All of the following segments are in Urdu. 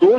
2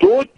2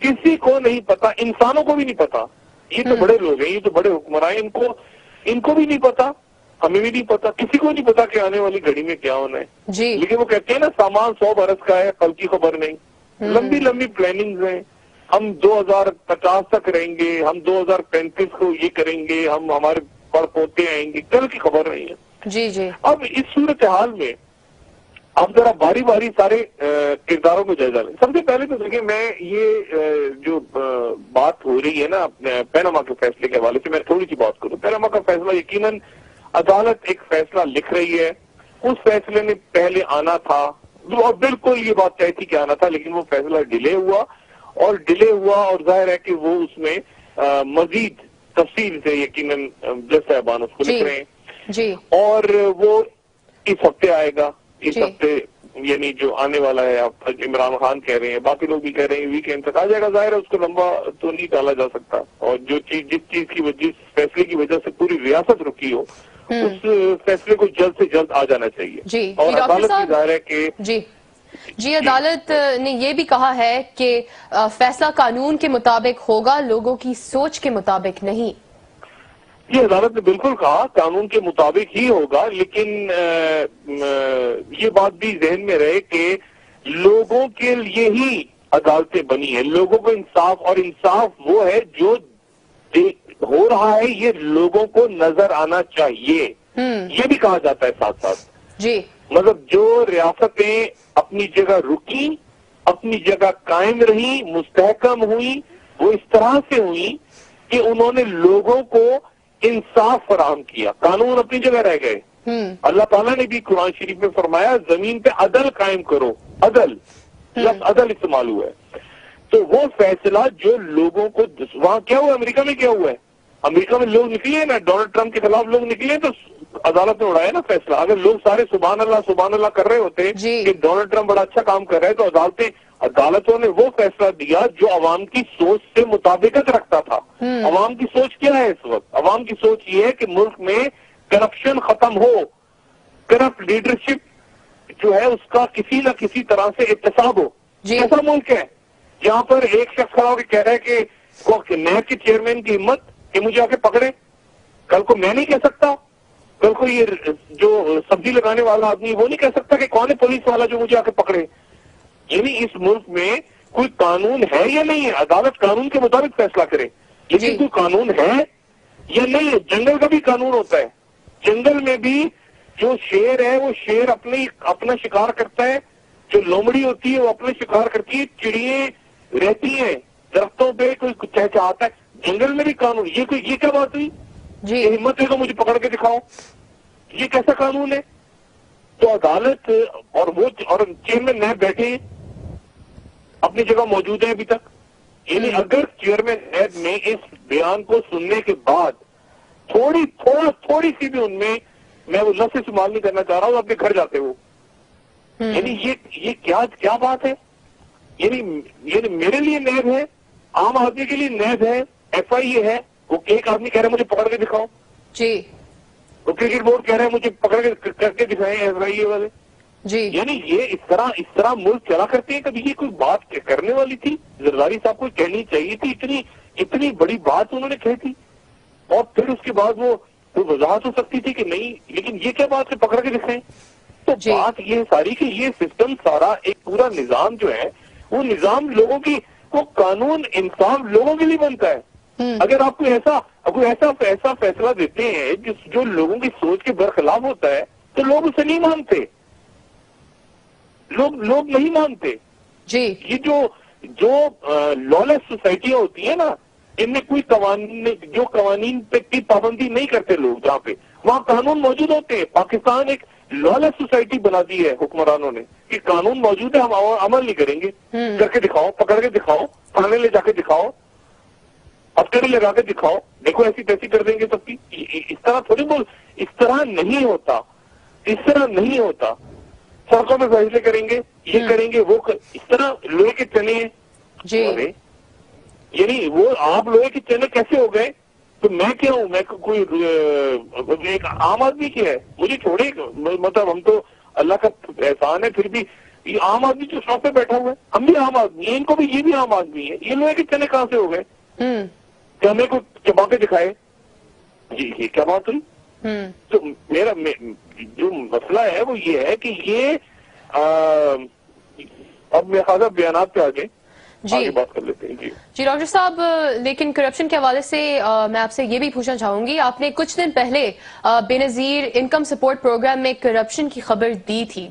کسی کو نہیں پتا, انسانوں کو بھی نہیں پتا. یہ تو بڑے لوگ ہیں, یہ تو بڑے حکمراں ہیں, ان کو بھی نہیں پتا, ہمیں بھی نہیں پتا, کسی کو نہیں پتا کہ آنے والی گھڑی میں کیا ہونا ہے. جی لیکن وہ کہتے ہیں نا سامان 100 برس کا ہے, کل کی خبر نہیں. لمبی لمبی پلاننگز ہیں, ہم 2050 تک رہیں گے, ہم 2035 کو یہ کریں گے, ہم ہمارے پڑ پوتے آئیں گے, کل کی خبر نہیں ہے. جی جی اب اس صورتحال میں اب ذرا باری باری سارے کرداروں کو جائزہ لیں. سب سے پہلے تو دیکھیں, میں یہ جو بات ہو رہی ہے نا پیناما کے فیصلے کے حوالے سے, میں تھوڑی سی بات کروں. پیناما کا فیصلہ یقیناً عدالت ایک فیصلہ لکھ رہی ہے, اس فیصلے نے پہلے آنا تھا, اور بالکل یہ بات طے تھی کہ آنا تھا, لیکن وہ فیصلہ ڈیلے ہوا, اور ظاہر ہے کہ وہ اس میں مزید تفصیل سے یقیناً جج صاحبان اس کو لکھ رہے ہیں. جی اور وہ اس ہفتے آئے گا, اس جی ہفتے یعنی جو آنے والا ہے, آپ عمران خان کہہ رہے ہیں, باقی لوگ بھی کہہ رہے ہیں ویکینڈ تک آ جائے گا. ظاہر ہے اس کو لمبا تو نہیں ڈالا جا سکتا, اور جس فیصلے کی وجہ سے پوری ریاست رکی ہو, اس فیصلے کو جلد سے جلد آ جانا چاہیے. جی اور عدالت بھی ظاہر ہے کہ جی عدالت نے یہ بھی کہا ہے کہ فیصلہ قانون کے مطابق ہوگا, لوگوں کی سوچ کے مطابق نہیں. یہ عدالت نے بالکل کہا قانون کے مطابق ہی ہوگا, لیکن یہ بات بھی ذہن میں رہے کہ لوگوں کے لیے ہی عدالتیں بنی ہیں, لوگوں کو انصاف, اور انصاف وہ ہے جو ہو رہا ہے یہ لوگوں کو نظر آنا چاہیے. یہ بھی کہا جاتا ہے ساتھ ساتھ. جی مطلب جو ریاستیں اپنی جگہ رکی, اپنی جگہ قائم رہی, مستحکم ہوئی, وہ اس طرح سے ہوئی کہ انہوں نے لوگوں کو انصاف فراہم کیا, قانون اپنی جگہ رہ گئے. اللہ تعالیٰ نے بھی قرآن شریف میں فرمایا زمین پہ عدل قائم کرو, عدل, لفظ عدل استعمال ہوا ہے. تو وہ فیصلہ جو لوگوں کو, وہاں کیا ہوا, امریکہ میں کیا ہوا ہے, امریکہ میں لوگ نکلے نا ڈونلڈ ٹرمپ کے خلاف لوگ نکلے, تو عدالت نے اڑایا نا فیصلہ. اگر لوگ سارے سبحان اللہ کر رہے ہوتے کہ ڈونلڈ ٹرمپ بڑا اچھا کام کر رہا ہے, تو عدالتوں نے وہ فیصلہ دیا جو عوام کی سوچ سے مطابقت رکھتا تھا. عوام کی سوچ کیا ہے اس وقت؟ عوام کی سوچ یہ ہے کہ ملک میں کرپشن ختم ہو, کرپٹ لیڈرشپ جو ہے اس کا کسی نہ کسی طرح سے احتساب ہو. ایسا ملک ہے جہاں پر ایک شخص کھڑا ہو کے کہہ رہا ہے کہ نیب کے چیئرمین کی ہمت کہ مجھے آ کے پکڑے, کل کو میں نہیں کہہ سکتا, کل کو یہ جو سبزی لگانے والا آدمی وہ نہیں کہہ سکتا کہ کون ہے پولیس والا جو مجھے آ کے پکڑے. یعنی اس ملک میں کوئی قانون ہے یا نہیں ہے, عدالت قانون کے مطابق فیصلہ کرے, لیکن کوئی قانون ہے یا نہیں ہے. جنگل کا بھی قانون ہوتا ہے, جنگل میں بھی جو شیر ہے وہ شیر اپنا شکار کرتا ہے, جو لومڑی ہوتی ہے وہ اپنا شکار کرتی ہے, چڑیے رہتی ہیں درختوں پہ, کوئی چہچہاتا ہے, جنگل میں بھی قانون. یہ کیا بات ہوئی جی, ہمت ہے تو مجھے پکڑ کے دکھاؤ, یہ کیسا قانون ہے؟ تو عدالت اور چیئرمین نیب بیٹھے ہیں, اپنی جگہ موجود ہیں ابھی تک. یعنی اگر چیئرمین نیب نے اس بیان کو سننے کے بعد تھوڑی سی بھی ان میں وہ لفظ استعمال نہیں کرنا چاہ رہا ہوں, اپنے گھر جاتے وہ. یعنی یہ کیا بات ہے؟ یعنی میرے لیے نیب ہے, عام آدمی کے لیے نیب ہے, ایف آئی اے ہے, وہ ایک آدمی کہہ رہا ہے مجھے پکڑ کے دکھاؤ, جی وہ کرکٹ بورڈ کہہ رہا ہے مجھے پکڑ کے کر کے دکھائیں ایف آئی اے والے. جی یعنی یہ اس طرح ملک چلا کرتے ہیں. کبھی یہ کوئی بات کرنے والی تھی؟ زرداری صاحب کو کہنی چاہیے تھی, اتنی بڑی بات انہوں نے کہی تھی, اور پھر اس کے بعد وہ وضاحت ہو سکتی تھی کہ نہیں, لیکن یہ کیا بات ہے پکڑ کے دکھائیں. تو بات یہ ساری کہ یہ سسٹم سارا ایک پورا نظام جو ہے وہ نظام لوگوں کی, وہ قانون انصاف لوگوں کے لیے بنتا ہے. اگر آپ کوئی ایسا فیصلہ دیتے ہیں جو لوگوں کی سوچ کے برخلاف ہوتا ہے تو لوگ اسے نہیں مانتے, لوگ نہیں مانتے. جی یہ جو لالس سوسائٹیاں ہوتی ہیں نا, ان میں کوئی قوانین پہ کی پابندی نہیں کرتے لوگ, جہاں پہ وہاں قانون موجود ہوتے ہیں. پاکستان ایک لالس سوسائٹی بنا دی ہے حکمرانوں نے کہ قانون موجود ہے, ہم عمل نہیں کریں گے, کر کے دکھاؤ, پکڑ کے دکھاؤ, تھانے لے جا کے دکھاؤ, ہتھکڑی لگا کے دکھاؤ, دیکھو ایسی تیسی کر دیں گے سب کی. اس طرح تھوڑی اس طرح نہیں ہوتا, اس طرح نہیں ہوتا. سڑکوں میں فیصلے کریں گے, یہ کریں گے, وہ اس طرح لوہے کے چنے ہیں. جی یعنی وہ آپ لوہے کے چنے کیسے ہو گئے؟ تو میں کیا ہوں, میں کوئی ایک عام آدمی کیا ہے؟ مجھے چھوڑے, مطلب ہم تو اللہ کا احسان ہے, پھر بھی یہ عام آدمی جو شاپ پہ بیٹھا ہوا ہے، ہم بھی عام آدمی ہیں، ان کو بھی یہ بھی عام آدمی ہے، یہ لوگ کہ چنے کہاں سے ہو گئے کہ ہمیں کو چبا کے دکھائے؟ جی یہ کیا بات ہوئی؟ تو میرا جو مسئلہ ہے وہ یہ ہے کہ یہ اب میرے خاصا بیانات پہ آگے بات کر لیتے ہیں۔ جی ڈاکٹر صاحب، لیکن کرپشن کے حوالے سے میں آپ سے یہ بھی پوچھنا چاہوں گی، آپ نے کچھ دن پہلے بے نظیر انکم سپورٹ پروگرام میں کرپشن کی خبر دی تھی،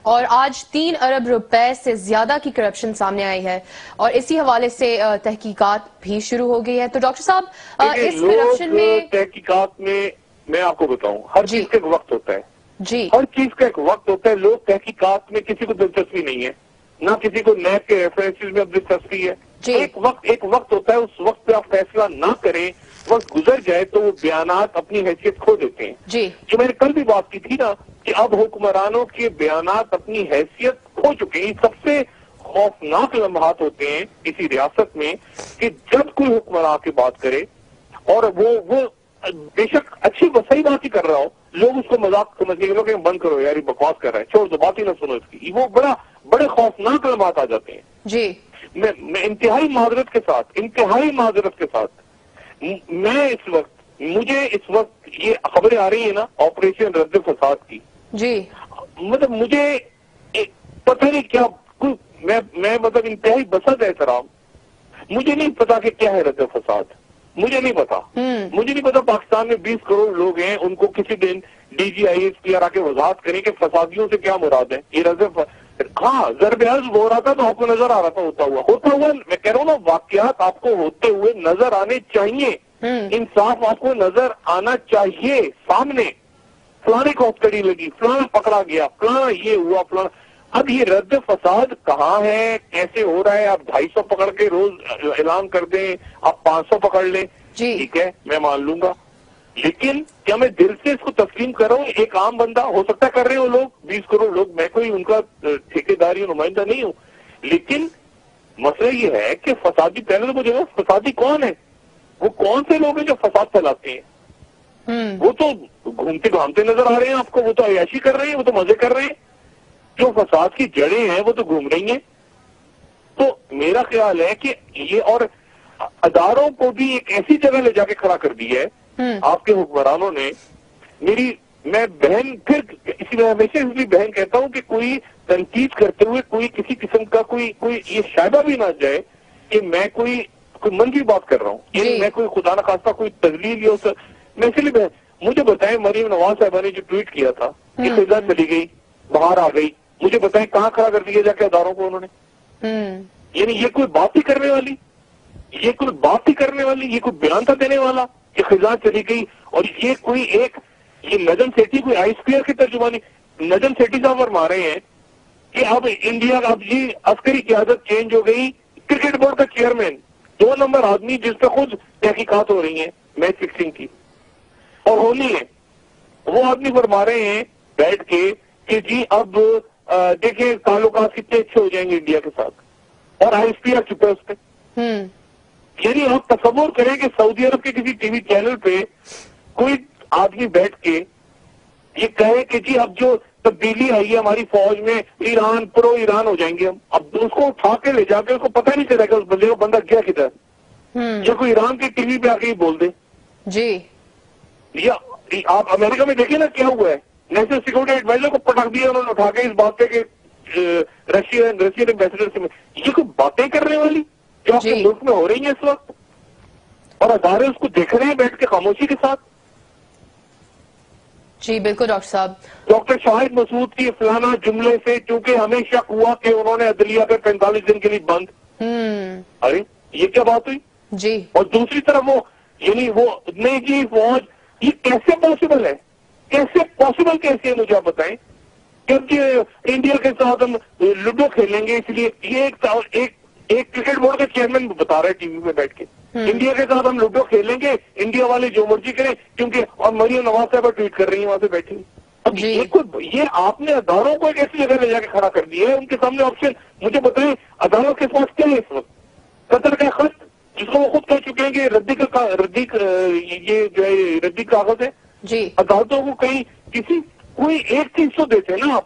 اور آج 3 ارب روپے سے زیادہ کی کرپشن سامنے آئی ہے، اور اسی حوالے سے تحقیقات بھی شروع ہو گئی ہے۔ تو ڈاکٹر صاحب اس کرپشن میں تحقیقات میں آپ کو بتاؤں، ہر چیز کا ایک وقت ہوتا ہے، جی ہر چیز کا ایک وقت ہوتا ہے۔ لوگ تحقیقات میں کسی کو دلچسپی نہیں ہے، نہ کسی کو نیب کے ریفرنسز میں اب دلچسپی ہے۔ ایک وقت ہوتا ہے، اس وقت پہ آپ فیصلہ نہ کریں، وقت گزر جائے تو وہ بیانات اپنی حیثیت کھو دیتے ہیں۔ جی جو میں نے کل بھی بات کی تھی نا کہ اب حکمرانوں کے بیانات اپنی حیثیت کھو چکے ہیں۔ سب سے خوفناک لمحات ہوتے ہیں کسی ریاست میں کہ جب کوئی حکمراں کے بات کرے اور وہ بے شک اچھی صحیح بات ہی کر رہا ہو، لوگ اس کو مذاق سمجھیں گے، لوگ بند کرو یار یہ بکواس کر رہا ہے، چھوڑ دو، بات ہی نہ سنو اس کی۔ وہ بڑے خوفناک لمحات آ جاتے ہیں۔ جی میں انتہائی معذرت کے ساتھ مجھے اس وقت یہ خبریں آ رہی ہیں نا آپریشن رد فساد کی، جی مطلب مجھے پتہ نہیں کیا، میں مطلب انتہائی بسط احترام، مجھے نہیں پتا کہ کیا ہے رد فساد، مجھے نہیں پتا پاکستان میں 20 کروڑ لوگ ہیں، ان کو کسی دن D G I S P R آ کے وضاحت کریں کہ فسادیوں سے کیا مراد ہے۔ یہ ہاں ضرب عرض ہو رہا تھا تو آپ کو نظر آ رہا تھا ہوتا ہوا میں کہہ رہا ہوں نا، واقعات آپ کو ہوتے ہوئے نظر آنے چاہیے، انصاف آپ کو نظر آنا چاہیے سامنے۔ فلانے کو ہتھکڑی لگی، فلانا پکڑا گیا، فلانا یہ ہوا، فلانا۔ اب یہ رد فساد کہاں ہے، کیسے ہو رہا ہے؟ آپ 250 پکڑ کے روز اعلان کر دیں، آپ 500 پکڑ لیں، ٹھیک ہے میں مان لوں گا، لیکن کیا میں دل سے اس کو تسلیم کر رہا ہوں؟ ایک عام بندہ ہو سکتا ہے کر رہے ہو لوگ، 20 کروڑ لوگ، میں کوئی ان کا ٹھیکیداری نمائندہ نہیں ہوں، لیکن مسئلہ یہ ہے کہ فسادی، پہلے تو مجھے فسادی کون ہے؟ وہ کون سے لوگ ہیں جو فساد پھیلاتے ہیں؟ وہ تو گھومتے گھامتے نظر آ رہے ہیں آپ کو، وہ تو عیاشی کر رہے ہیں، وہ تو مزے کر رہے ہیں۔ جو فساد کی جڑیں ہیں وہ تو گھوم رہی ہیں۔ تو میرا خیال ہے کہ یہ، اور اداروں کو بھی ایک ایسی جگہ لے جا کے کھڑا کر دیا ہے آپ کے حکمرانوں نے۔ میں بہن، پھر اسی میں ہمیشہ اس لیے بہن کہتا ہوں کہ کوئی تنقید کرتے ہوئے کوئی کسی قسم کا کوئی یہ شائبہ بھی نہ جائے کہ میں کوئی منفی بات کر رہا ہوں، یعنی میں کوئی خدا نخواستہ کوئی تجلیل یا میں اس لیے بہن، مجھے بتائیں مریم نواز صاحبہ نے جو ٹویٹ کیا تھا کہ فضا چلی گئی، باہر آ گئی، مجھے بتائیں کہاں کھڑا کر دیا جا کے اداروں کو انہوں نے؟ یعنی یہ کوئی بات ہی کرنے والی، یہ کوئی بیان تھا دینے والا کہ خزاں چلی گئی؟ اور یہ کوئی ایک، یہ نجم سیٹھی کوئی آئی اسپیئر کی ترجمانی، نجم سیٹھی صاحب فرما رہے ہیں کہ اب انڈیا کا، اب یہ عسکری قیادت چینج ہو گئی، کرکٹ بورڈ کا چیئرمین 2 نمبر آدمی جس پہ خود تحقیقات ہو رہی ہیں میچ فکسنگ کی اور ہونی ہے، وہ آدمی فرما رہے ہیں بیٹھ کے کہ جی اب دیکھیں تعلقات کتنے اچھے ہو جائیں گے انڈیا کے ساتھ، اور آئی ایس پی آر چپے اس پہ۔ یعنی آپ تصور کریں کہ سعودی عرب کے کسی ٹی وی چینل پہ کوئی آدمی بیٹھ کے یہ کہے کہ جی اب جو تبدیلی آئی ہے ہماری فوج میں، ایران پرو ایران ہو جائیں گے ہم، اب اس کو اٹھا کے لے جا کے اس کو پتہ نہیں چلے گا اس بندے کو بندہ گیا کدھر، یا کوئی ایران کی ٹی وی پہ آ کے ہی بول دے۔ جی یا آپ امریکہ میں دیکھیں نا کیا ہوا ہے، نیشنل سیکورٹی ایڈوائزر کو پٹک دیا انہوں نے اٹھا کے اس بات پہ کہ رشین ایمبیسڈر سے، یہ کوئی باتیں کرنے والی جو آپ کے ملک میں ہو رہی ہیں اس وقت، اور ادارے اس کو دیکھ رہے ہیں بیٹھ کے خاموشی کے ساتھ۔ جی بالکل ڈاکٹر صاحب، ڈاکٹر شاہد مسعود کی فلانا جملے سے چونکہ ہمیں شک ہوا کہ انہوں نے عدلیہ پہ 45 دن کے لیے بند، ارے یہ کیا بات ہوئی؟ جی اور دوسری طرف وہ، یعنی وہ نہیں جی فوج، یہ کیسے پاسبل ہے؟ کیسے ہے مجھے آپ بتائیں؟ کیونکہ انڈیا کے ساتھ ہم لوڈو کھیلیں گے، اس لیے یہ ایک کرکٹ بورڈ کا چیئرمین بتا رہا ہے ٹی وی پہ بیٹھ کے، انڈیا کے ساتھ ہم لوڈو کھیلیں گے، انڈیا والے جو مرضی کریں، کیونکہ اور مریم نواز صاحبہ ٹویٹ کر رہی ہیں وہاں سے بیٹھی۔ اب یہ آپ نے اداروں کو ایک ایسی جگہ لے جا کے کھڑا کر دیا ہے، ان کے سامنے آپشن، مجھے بتائیں عدالت کے پاس کیا ہے اس وقت؟ قتل کا خط جس کو وہ خود کہہ چکے ہیں کہ یہ جو ہے ردی کاغذ ہے، عدالتوں کو کہیں کوئی ایک چیز تو دیتے نا آپ،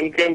MQM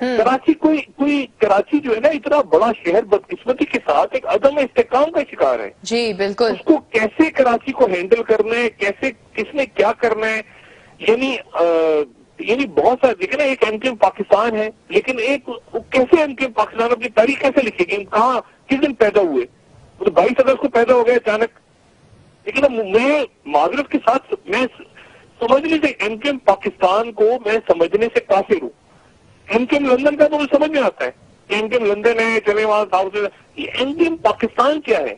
کراچی جو ہے نا اتنا بڑا شہر بدقسمتی کے ساتھ ایک عدم استحکام کا شکار ہے. جی بالکل. اس کو کیسے کراچی کو ہینڈل کرنا ہے, کیسے کس نے کیا کرنا ہے, یعنی بہت سارے دیکھیں نا, ایک ایم کیو ایم پاکستان ہے, لیکن ایک کیسے ایم کیو ایم پاکستان اپنی تاریخ کیسے لکھے گی, کہاں کس دن پیدا ہوئے, تو 22 اگست کو پیدا ہو گئے اچانک. لیکن میں معذرت کے ساتھ میں سمجھنے سے ایم کیو ایم پاکستان کو میں سمجھنے سے کافر ہوں. ایم کیو ایم لندن کا تو مجھے سمجھ میں آتا ہے, ایم کیو ایم لندن ہے, چلے وہاں ساؤتھ, یہ ایم کیو ایم پاکستان کیا ہے.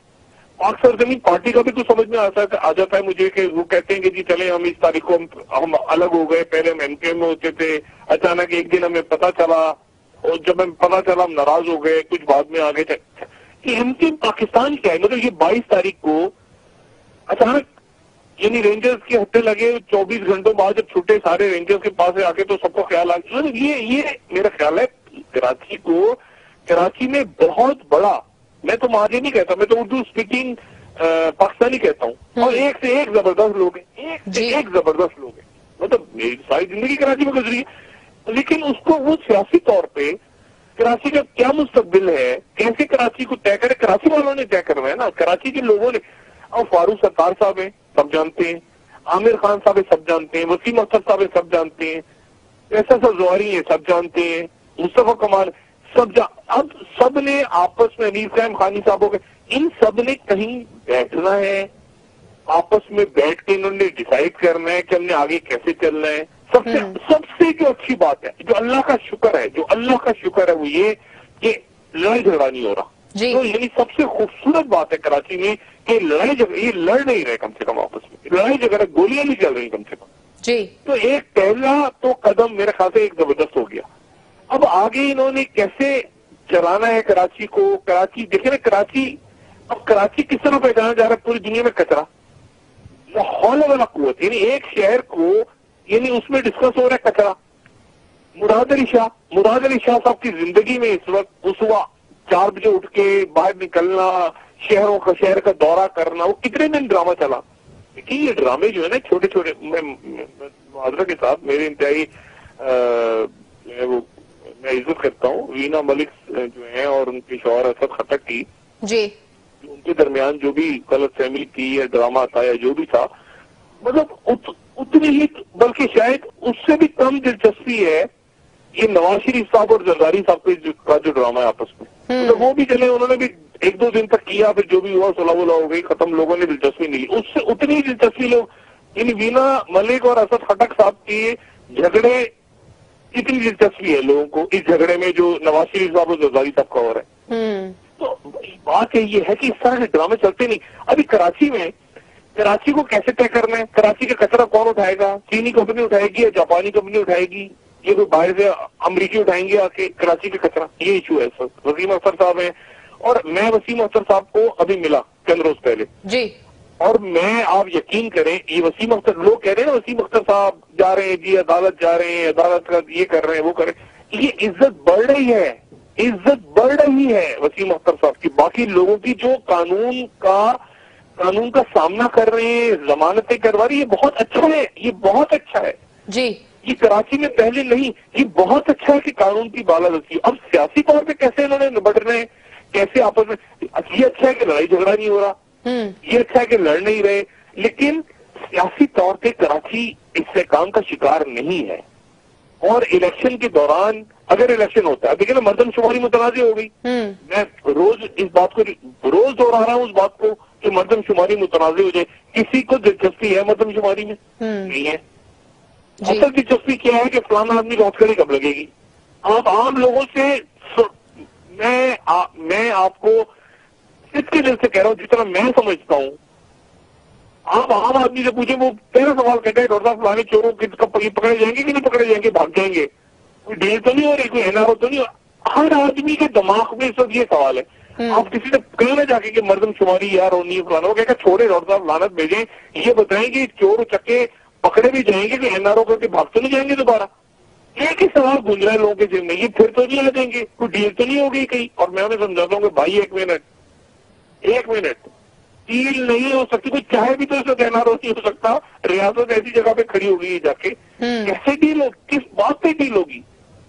پاک سرزمین پارٹی کا بھی تو سمجھ میں آ جاتا ہے مجھے کہ وہ کہتے ہیں کہ جی چلے ہم اس تاریخ کو ہم الگ ہو گئے, پہلے ہم ایم کیو ایم میں ہوتے تھے, اچانک ایک دن ہمیں پتا چلا, اور جب ہمیں پتا چلا ہم ناراض ہو گئے, کچھ بعد میں آگے یہ ایم کیو ایم پاکستان کیا ہے. مطلب یہ 22 تاریخ کو اچانک یعنی رینجرز کے ہتھے لگے, 24 گھنٹوں بعد جب چھوٹے سارے رینجرز کے پاس آ کے تو سب کو خیال آ گیا. یہ میرا خیال ہے کراچی میں بہت بڑا, میں تو مہاجر نہیں کہتا, میں تو اردو اسپیکنگ پاکستانی کہتا ہوں, اور ایک سے ایک زبردست لوگ ہیں, ایک سے ایک زبردست لوگ ہیں. مطلب میری ساری زندگی کراچی میں گزری ہے, لیکن اس کو وہ سیاسی طور پہ کراچی کا کیا مستقبل ہے, کیسے کراچی کو طے کرے, کراچی والوں نے طے کرنا ہے نا, کراچی کے لوگوں نے. اور فاروق ستار صاحب ہیں, سب جانتے ہیں, عامر خان صاحب سب جانتے ہیں, وسیم اختر صاحب سب جانتے ہیں, ایسا زوہری ہیں سب جانتے ہیں, مصطفیٰ کمال اب سب نے آپس میں, امیر قائم خانی صاحبوں کے, ان سب نے کہیں بیٹھنا ہے, آپس میں بیٹھ کے انہوں نے ڈیسائیڈ کرنا ہے کہ ہم نے آگے کیسے چلنا ہے. سب سے جو اچھی بات ہے, جو اللہ کا شکر ہے وہ یہ کہ لڑائی جھگڑا نہیں ہو رہا. تو یعنی سب سے خوبصورت بات ہے کراچی میں کہ لڑائی جھگڑا, یہ لڑ نہیں رہے کم سے کم آپس میں, لڑائی جھگڑا, گولیاں نہیں چل رہی کم سے کم. تو ایک پہلا تو قدم میرے خیال سے ایک زبردست ہو گیا. اب آگے انہوں نے کیسے چلانا ہے کراچی کو. کراچی دیکھیں نا, کراچی کس طرح پہچانا جا رہا ہے پوری دنیا میں, کچرا, لاہور والا قوت, یعنی ایک شہر کو, یعنی اس میں ڈسکس ہو رہا ہے کچرا. مراد علی شاہ صاحب کی زندگی میں اس وقت 4 بجے اٹھ کے باہر نکلنا, شہر کا دورہ کرنا, وہ کتنے دن ڈرامہ چلا. دیکھیے یہ ڈرامے جو ہے نا چھوٹے چھوٹے, میں معذرت کے ساتھ میرے انتہائی میں عزت کرتا ہوں وینا ملک جو ہیں اور ان کے شوہر اسد خٹک کی, ان کے درمیان جو بھی غلط فہمی کی یا ڈرامہ تھا یا جو بھی تھا, مطلب اتنی ہی بلکہ شاید اس سے بھی کم دلچسپی ہے یہ نواز شریف صاحب اور زرداری صاحب کا جو ڈرامہ ہے آپس میں. مطلب وہ بھی چلے, انہوں نے بھی 1-2 دن تک کیا, پھر جو بھی ہوا صلح ہو گئی, ختم, لوگوں نے دلچسپی نہیں لی. اس سے اتنی دلچسپی لوگ, یعنی وینا ملک اور اسد خٹک صاحب کے جھگڑے, اتنی دلچسپی ہے لوگوں کو اس جھگڑے میں جو نواز شریف صاحب اور زرداری صاحب کا ہو رہا ہے. تو بات یہ ہے کہ اس طرح کے ڈرامے چلتے نہیں. ابھی کراچی کو کیسے طے کرنا ہے, کراچی کا کچرا کون اٹھائے گا, چینی کمپنی اٹھائے گی یا جاپانی کمپنی اٹھائے گی, یہ کوئی باہر سے امریکی اٹھائیں گے آ کے کراچی کا کچرا, یہ ایشو ہے. وسیم اختر صاحب ہیں, اور میں وسیم اختر صاحب کو ابھی ملا چند روز پہلے, اور میں, آپ یقین کریں, یہ وسیم اختر, لوگ کہہ رہے ہیں نا وسیم اختر صاحب جا رہے ہیں جی عدالت جا رہے ہیں, عدالت کا یہ کر رہے ہیں وہ کر رہے ہیں, یہ عزت بڑھ رہی ہے وسیم اختر صاحب کی, باقی لوگوں کی جو قانون کا سامنا کر رہے ہیں, ضمانتیں کروا رہی, یہ بہت اچھا ہے. یہ کراچی میں پہلے نہیں, یہ بہت اچھا ہے کہ قانون کی بالادستی. اب سیاسی طور پہ کیسے انہوں نے نبٹ رہے ہیں, کیسے آپس میں, یہ اچھا ہے کہ لڑائی جھگڑا نہیں ہو رہا, یہ اچھا ہے کہ لڑ نہیں رہے, لیکن سیاسی طور پہ کراچی استحکام کا شکار نہیں ہے. اور الیکشن کے دوران اگر الیکشن ہوتا ہے, دیکھیں نا مردم شماری متنازع ہو گئی, میں روز دوہرا رہا ہوں اس بات کو کہ مردم شماری متنازع ہو جائے. کسی کو دلچسپی ہے مردم شماری میں؟ نہیں ہے. اصل دلچسپی کیا ہے کہ فلانا آدمی کو ہتھکڑی کب لگے گی. آپ عام لوگوں سے, میں آپ کو اس کے دل سے کہہ رہا ہوں, جس طرح میں سمجھتا ہوں, آپ عام آدمی سے پوچھیں, وہ پہلا سوال کہتا ہے ڈاکٹر صاحب فلانے چوروں پکڑے جائیں گے کہ نہیں پکڑے جائیں گے, بھاگ جائیں گے, کوئی ڈیل تو نہیں ہو رہی, کوئی NRO تو نہیں ہو. ہر آدمی کے دماغ میں اس وقت یہ سوال ہے. آپ کسی سے کہنا جا کے کہ مردم شماری یار ہونی ہے فلانا, وہ کہے گا چھوڑے ڈاکٹر صاحب لعنت بھیجیں, یہ بتائیں کہ چور چکے پکڑے بھی جائیں گے کہ NRO کر کے بھاگ تو نہیں جائیں گے دوبارہ. ایک ہی سوال گونج رہا ہے لوگوں کے ذہن میں, یہ پھر تو نہیں آ جائیں گے, کوئی ڈیل تو نہیں ہوگی کہیں. اور میں انہیں سمجھاتا ہوں کہ بھائی ایک منٹ, ڈیل نہیں ہو سکتی, کوئی چاہے بھی تو اسے NRO نہیں ہو سکتا. ریاست ایسی جگہ پہ کھڑی ہوگی جا کے, کیسے ڈیل ہو, کس بات پہ ڈیل ہوگی,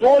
2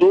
2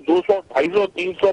200, 250, 300,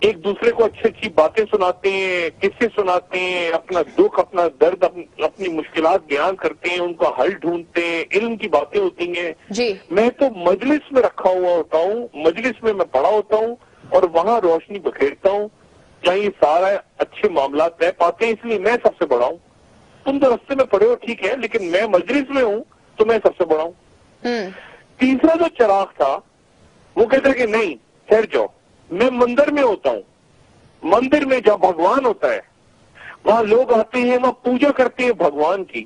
ایک دوسرے کو اچھی اچھی باتیں سناتے ہیں, قصے سناتے ہیں, اپنا دکھ, اپنا درد, اپنی مشکلات بیان کرتے ہیں, ان کا حل ڈھونڈتے ہیں, علم کی باتیں ہوتی ہیں. جی میں تو مجلس میں رکھا ہوا ہوتا ہوں, مجلس میں پڑا ہوتا ہوں اور وہاں روشنی بکھیرتا ہوں جہاں یہ سارا اچھے معاملات طے پاتے ہیں, اس لیے میں سب سے بڑا ہوں. تم تو رستے میں پڑے ہو ٹھیک ہے, لیکن میں مجلس میں ہوں تو میں سب سے بڑا ہوں. تیسرا جو چراغ تھا وہ کہتا ہے کہ نہیں ٹھہر جاؤ, میں مندر میں ہوتا ہوں. مندر میں جہاں بھگوان ہوتا ہے وہاں لوگ آتے ہیں, وہاں پوجا کرتے ہیں بھگوان کی,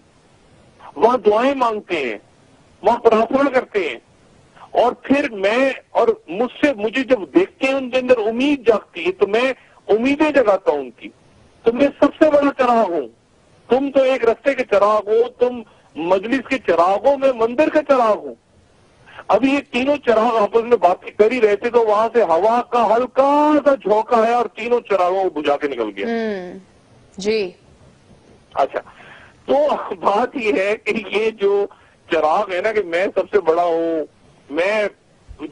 وہاں دعائیں مانگتے ہیں, وہاں پرارتھنا کرتے ہیں, اور پھر میں اور مجھے جب دیکھتے ہیں ان کے اندر امید جاگتی ہے تو میں امیدیں جگاتا ہوں ان کی. تو میں سب سے بڑا چراغ ہوں. تم تو ایک رستے کے چراغ ہو, تم مجلس کے چراغ ہو, میں مندر کا چراغ ہوں. ابھی یہ تینوں چراغ آپس میں باتیں کر ہی رہے تھے تو وہاں سے ہوا کا ہلکا سا جھونکا ہے اور تینوں چراغوں کو بجھا کے نکل گیا. جی اچھا, تو بات یہ ہے کہ یہ جو چراغ ہے نا کہ میں سب سے بڑا ہوں, میں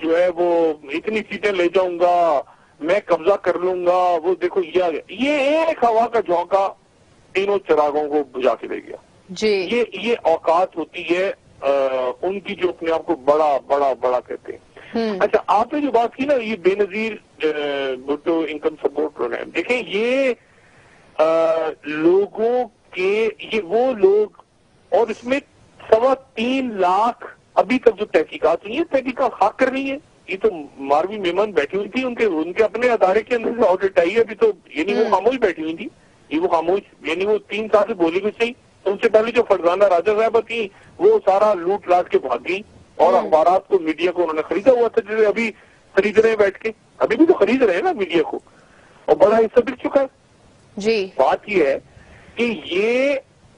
جو ہے وہ اتنی سیٹیں لے جاؤں گا, میں قبضہ کر لوں گا, وہ دیکھو یہ ایک ہوا کا جھونکا تینوں چراغوں کو بجھا کے لے گیا. جی یہ اوقات ہوتی ہے ان کی جو اپنے آپ کو بڑا بڑا بڑا کہتے ہیں. اچھا, آپ نے جو بات کی نا یہ بے نظیر بھٹو انکم سپورٹ پروگرام, دیکھیں یہ لوگوں کے, یہ وہ لوگ, اور اس میں 3.25 لاکھ ابھی تک جو تحقیقات ہوئی ہیں, تحقیقات خاک کر رہی ہے. یہ تو ماروی میمن بیٹھی ہوئی تھی, ان کے اپنے ادارے کے اندر سے آڈٹ آئی ہے ابھی تو, یعنی وہ خاموش بیٹھی ہوئی تھی, یہ وہ خاموش, یعنی وہ 3 سال سے بولی بھی صحیح. ان سے پہلے جو فرزانہ راجہ صاحبہ تھی وہ سارا لوٹ لاٹ کے بھاگ گئی, اور اخبارات کو, میڈیا کو انہوں نے خریدا ہوا تھا, جیسے ابھی خرید رہے ہیں بیٹھ کے, ابھی بھی تو خرید رہے ہیں نا میڈیا کو, اور بڑا حصہ بک چکا ہے. جی بات یہ ہے کہ یہ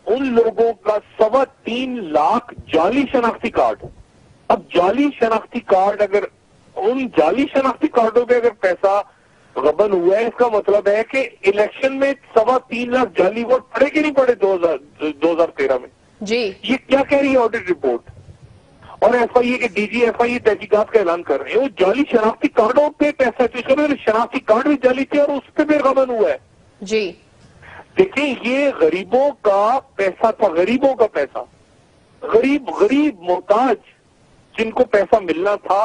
ان لوگوں کا 3.25 لاکھ جعلی شناختی کارڈ. اب جعلی شناختی کارڈ, اگر ان جعلی شناختی کارڈوں پہ اگر پیسہ غبن ہوا ہے, اس کا مطلب ہے کہ الیکشن میں 3.25 لاکھ جعلی ووٹ پڑے کہ نہیں پڑے 2013 میں. جی یہ کیا کہہ رہی ہے آڈٹ رپورٹ, اور ایف آئی اے کے ڈی جی ایف آئی اے تحقیقات کا اعلان کر رہے ہیں. وہ جعلی شناختی کارڈوں پہ پیسہ شناختی کارڈ بھی جعلی تھے اور اس پہ بھی غبن ہوا ہے. جی دیکھیں یہ غریبوں کا پیسہ تھا, غریبوں کا پیسہ, غریب محتاج جن کو پیسہ ملنا تھا,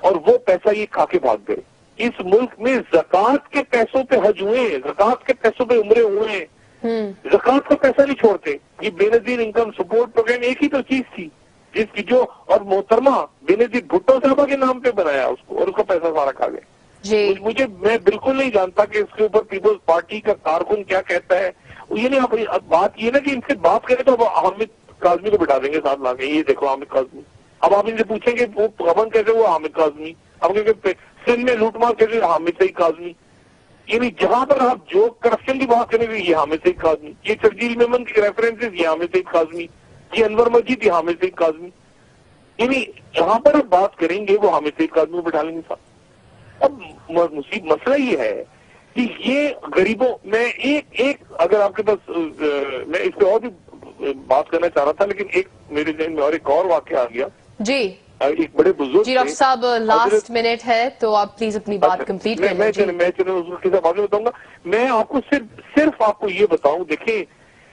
اور وہ پیسہ یہ کھا کے بھاگ گئے. اس ملک میں زکوٰۃ کے پیسوں پہ حج ہوئے ہیں, زکوٰۃ کے پیسوں پہ عمرے ہوئے ہیں, زکوٰۃ کا پیسہ نہیں چھوڑتے. یہ بے نظیر انکم سپورٹ پروگرام ایک ہی تو چیز تھی جس کی جو, اور محترمہ بے نظیر بھٹو صاحبہ کے نام پہ بنایا اس کو, اور اس کا پیسہ سارا کھا گئے. میں بالکل نہیں جانتا کہ اس کے اوپر پیپلز پارٹی کا کارکن کیا کہتا ہے. یہ نہیں, بات یہ نا کہ ان سے بات کریں تو حامد کاظمی کو بٹھا دیں گے ساتھ لا کے, یہ دیکھو حامد کاظمی. اب آپ ان سے پوچھیں گے وہ غبن کیسے, وہ حامد کاظمی. اب کیونکہ سندھ میں لوٹ مار کیسے, حامد سعید کاظمی. یعنی جہاں پر آپ جو کرپشن کی بات کریں گے یہ حامد سعید کاظمی, یہ شرجیل میمن کے ریفرنسز یہ حامد سعید کاظمی, یہ انور مسجد یہ حامد سعید کاظمی. یعنی جہاں پر آپ بات کریں گے وہ حامد سعید کاظمی کو بٹھا لیں گے ساتھ. اب مسئلہ یہ ہے کہ یہ غریبوں میں ایک اگر آپ کے پاس, میں اس پہ اور بھی بات کرنا چاہ رہا تھا لیکن ایک میرے ذہن میں اور واقعہ آ گیا. جی ایک بڑے بزرگ, جی ڈاکٹر صاحب لاسٹ منٹ ہے تو آپ پلیز اپنی بات کمپلیٹ کر لیں. میں بتاؤں گا, میں آپ کو صرف آپ کو یہ بتاؤں, دیکھیں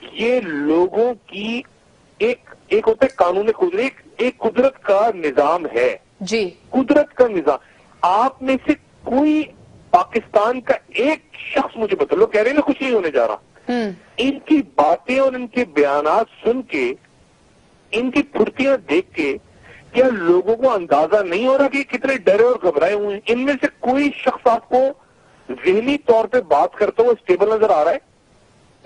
یہ لوگوں کی ایک ہوتا ہے قانون قدرت, ایک قدرت کا نظام ہے. جی قدرت کا نظام, آپ میں سے کوئی پاکستان کا ایک شخص مجھے بتا, لوگ کہہ رہے ہیں نا کچھ نہیں ہونے جا رہا, ان کی باتیں اور ان کے بیانات سن کے, ان کی پھرتیاں دیکھ کے کیا لوگوں کو اندازہ نہیں ہو رہا کہ کتنے ڈرے اور گھبرائے ہوئے ہیں؟ ان میں سے کوئی شخص آپ کو ذہنی طور پہ بات کرتے ہوئے اسٹیبل نظر آ رہا ہے؟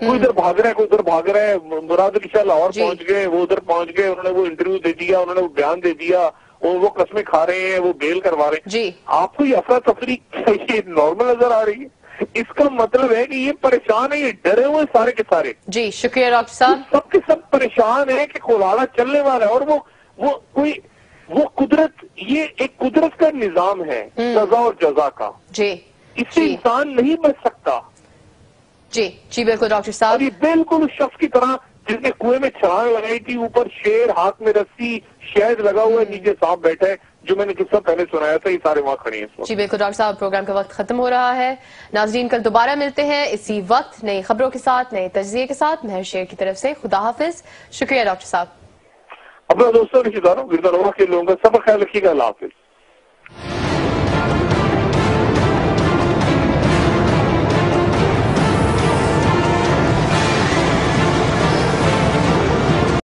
کوئی ادھر بھاگ رہا ہے, کوئی ادھر بھاگ رہا ہے. مراد علی شاہ لاہور پہنچ گئے, وہ ادھر پہنچ گئے, انہوں نے وہ انٹرویو دے دیا, انہوں نے وہ بیان دے دیا, اور وہ قسمیں کھا رہے ہیں, وہ بیل کروا رہے ہیں. جی آپ کو یہ افراتفری یہ نارمل نظر آ رہی ہے؟ اس کا مطلب ہے کہ یہ پریشان ہے, یہ ڈرے ہوئے سارے کے سارے. جی شکریہ ڈاکٹر صاحب. سب کے سب پریشان ہیں کہ کھولاڑا چلنے والا ہے, اور وہ قدرت, یہ ایک قدرت کا نظام ہے سزا اور جزا کا. جی اس سے انسان نہیں بچ سکتا. جی بالکل ڈاکٹر صاحب. اور یہ بالکل اس شخص کی طرح جس نے کنویں میں چھلانگ لگائی تھی, اوپر شیر, ہاتھ میں رسی, شہد لگا ہوا ہے, نیچے سانپ بیٹھا ہے, جو میں نے قصہ پہلے سنایا تھا، یہ سارے وہاں کھڑے ہیں اس وقت۔ جی بالکل ڈاکٹر صاحب، پروگرام کا وقت ختم ہو رہا ہے۔ ناظرین کل دوبارہ ملتے ہیں اسی وقت نئی خبروں کے ساتھ، نئے تجزیے کے ساتھ۔ مہر شیر کی طرف سے خدا حافظ، شکریہ ڈاکٹر صاحب۔ اپنا دوستوں رشتہ داروں کے لوگوں کا سب خیال رکھیے گا، اللہ حافظ۔